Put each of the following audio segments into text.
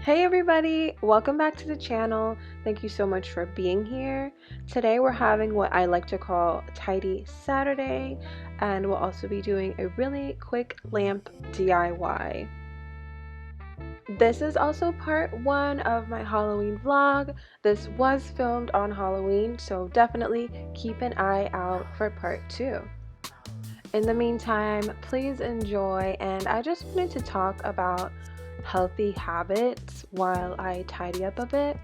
Hey everybody, welcome back to the channel. Thank you so much for being here. Today we're having what I like to call Tidy Saturday, and we'll also be doing a really quick lamp DIY. This is also part one of my Halloween vlog. This was filmed on Halloween, so definitely keep an eye out for part two. In the meantime, please enjoy, and I just wanted to talk about healthy habits while I tidy up a bit.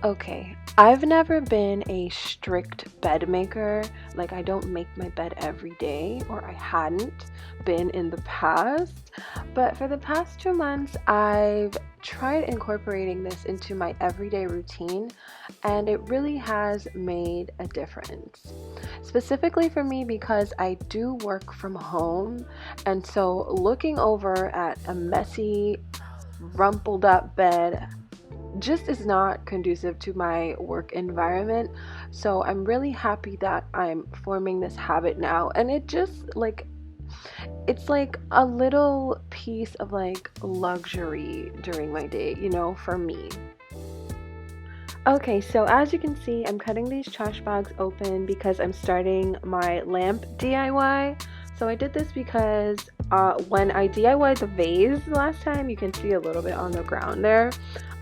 Okay, I've never been a strict bed maker. Like, I don't make my bed every day, or I hadn't been in the past. But for the past 2 months, I've tried incorporating this into my everyday routine, and it really has made a difference. Specifically for me, because I do work from home, and so looking over at a messy, rumpled up bed just is not conducive to my work environment. So I'm really happy that I'm forming this habit now, and it's like a little piece of like luxury during my day, for me. Okay, so as you can see, I'm cutting these trash bags open because I'm starting my lamp DIY. So I did this because when I DIY'd the vase last time, you can see a little bit on the ground there.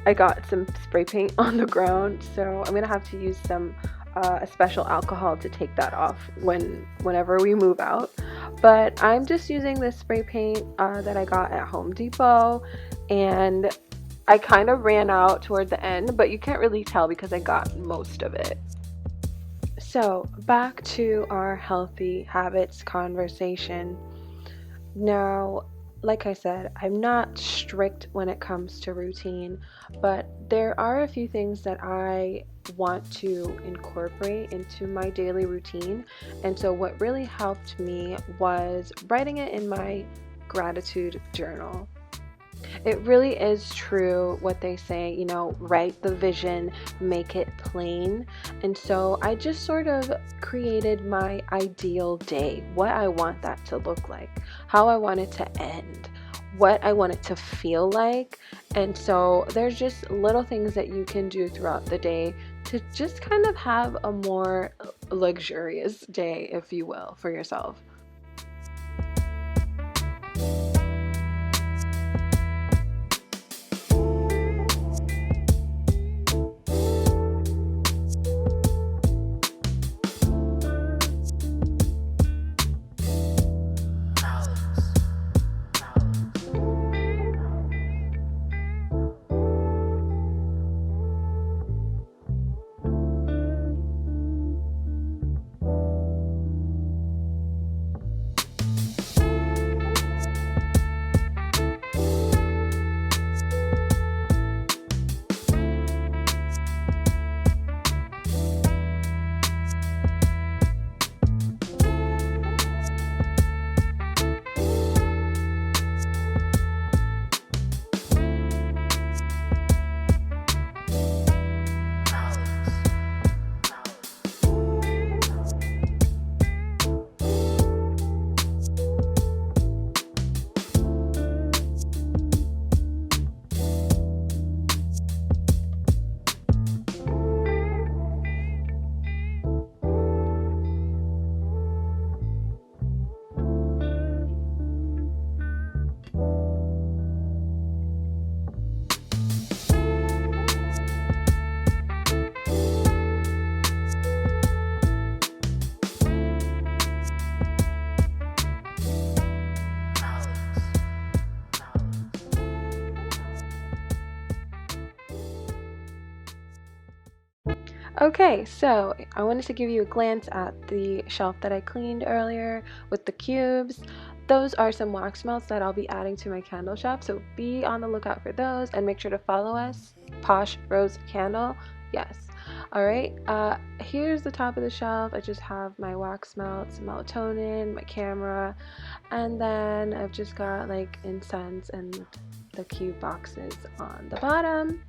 I got some spray paint on the ground, so I'm gonna have to use some a special alcohol to take that off whenever we move out. But I'm just using this spray paint that I got at Home Depot, and I kind of ran out toward the end, but you can't really tell because I got most of it. So back to our healthy habits conversation. Now, like I said, I'm not strict when it comes to routine, but there are a few things that I want to incorporate into my daily routine. And so what really helped me was writing it in my gratitude journal. It really is true what they say, write the vision, make it plain. And so I just sort of created my ideal day, what I want that to look like, how I want it to end, what I want it to feel like. And so there's just little things that you can do throughout the day to just kind of have a more luxurious day, if you will, for yourself. Okay, so I wanted to give you a glance at the shelf that I cleaned earlier with the cubes. Those are some wax melts that I'll be adding to my candle shop, so be on the lookout for those and make sure to follow us, Posh Rose Candle. Yes. All right, here's the top of the shelf. I just have my wax melts, melatonin, my camera, and then I've just got like incense and the cube boxes on the bottom.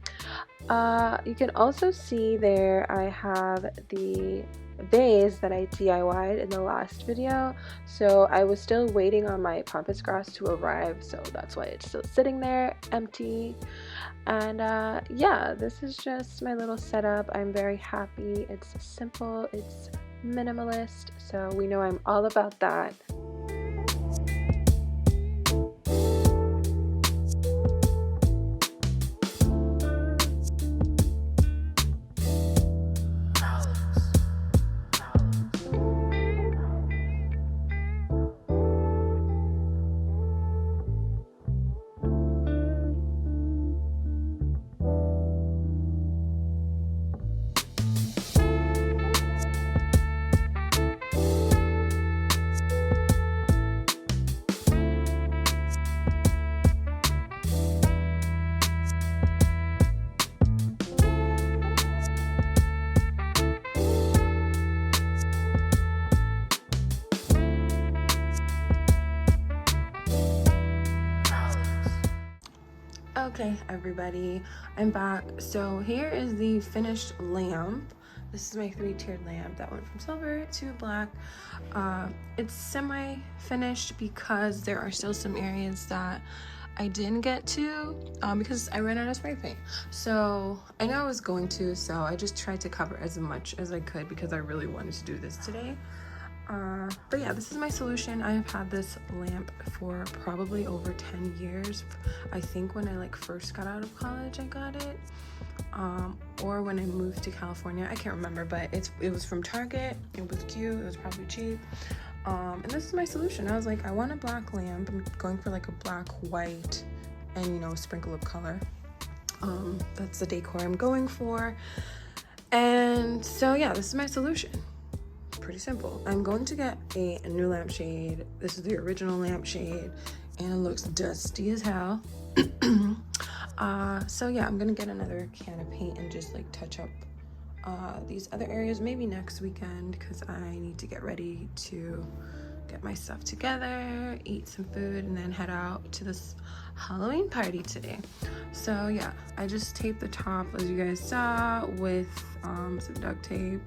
You can also see there I have the vase that I DIY'd in the last video, so I was still waiting on my pampas grass to arrive, so that's why it's still sitting there empty. And yeah, this is just my little setup. I'm very happy. It's simple, it's minimalist, so we know I'm all about that. Okay, everybody, I'm back. So here is the finished lamp. This is my 3-tiered lamp that went from silver to black. It's semi-finished because there are still some areas that I didn't get to because I ran out of spray paint. So I know I was going to, so I just tried to cover as much as I could because I really wanted to do this today. But yeah, this is my solution. I have had this lamp for probably over 10 years. I think when I like first got out of college I got it, or when I moved to California, I can't remember, but it was from Target. It was cute, it was probably cheap, and this is my solution. I was like, I want a black lamp. I'm going for like a black, white, and you know, a sprinkle of color. That's the decor I'm going for. And so yeah, this is my solution. Pretty simple. I'm going to get a new lampshade. This is the original lampshade and it looks dusty as hell. So yeah, I'm gonna get another can of paint and just like touch up these other areas maybe next weekend, because I need to get ready to get my stuff together, eat some food, and then head out to this Halloween party today. So yeah, I just taped the top, as you guys saw, with some duct tape,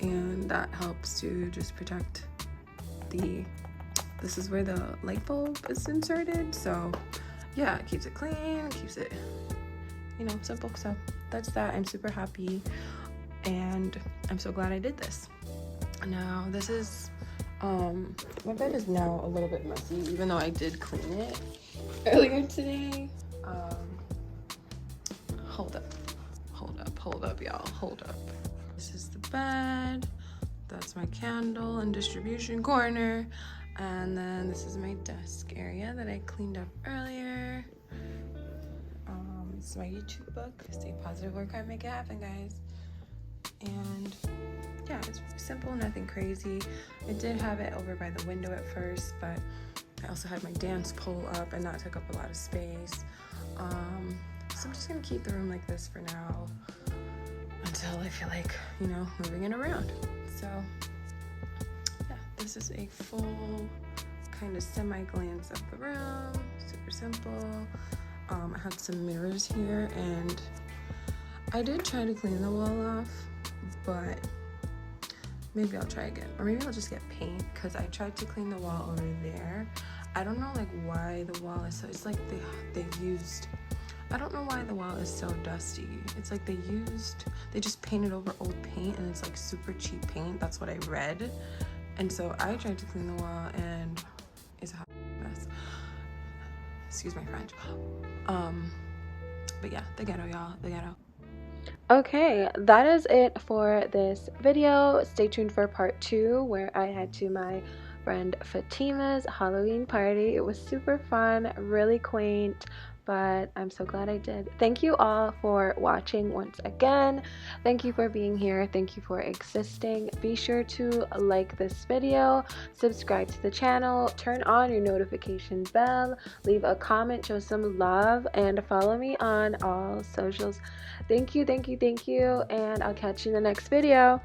and that helps to just protect this is where the light bulb is inserted. So yeah, it keeps it clean, keeps it, you know, simple. So that's that. I'm super happy and I'm so glad I did this. Now this is my bed is now a little bit messy, even though I did clean it earlier today. Hold up y'all, hold up. This is the bed, that's my candle and distribution corner, and then this is my desk area that I cleaned up earlier. This is my YouTube book, Stay Positive, Work Hard, Make It Happen, guys. And yeah, it's really simple, nothing crazy. I did have it over by the window at first, but I also had my dance pole up and that took up a lot of space. So I'm just gonna keep the room like this for now until I feel like, you know, moving it around. So yeah, this is a full kind of semi-glance of the room, super simple. I had some mirrors here and I did try to clean the wall off, but maybe I'll try again, or maybe I'll just get paint, because I tried to clean the wall over there. I don't know like why the wall is so, it's like they used, I don't know why the wall is so dusty. It's like they just painted over old paint and it's like super cheap paint. That's what I read. And so I tried to clean the wall and it's a hot mess. Excuse my French. But yeah, the ghetto, y'all, the ghetto. Okay, that is it for this video. Stay tuned for part 2, where I head to my friend Fatima's Halloween party. It was super fun, really quaint, but I'm so glad I did. Thank you all for watching once again. Thank you for being here. Thank you for existing. Be sure to like this video, subscribe to the channel, turn on your notification bell, leave a comment, show some love, and follow me on all socials. Thank you, and I'll catch you in the next video.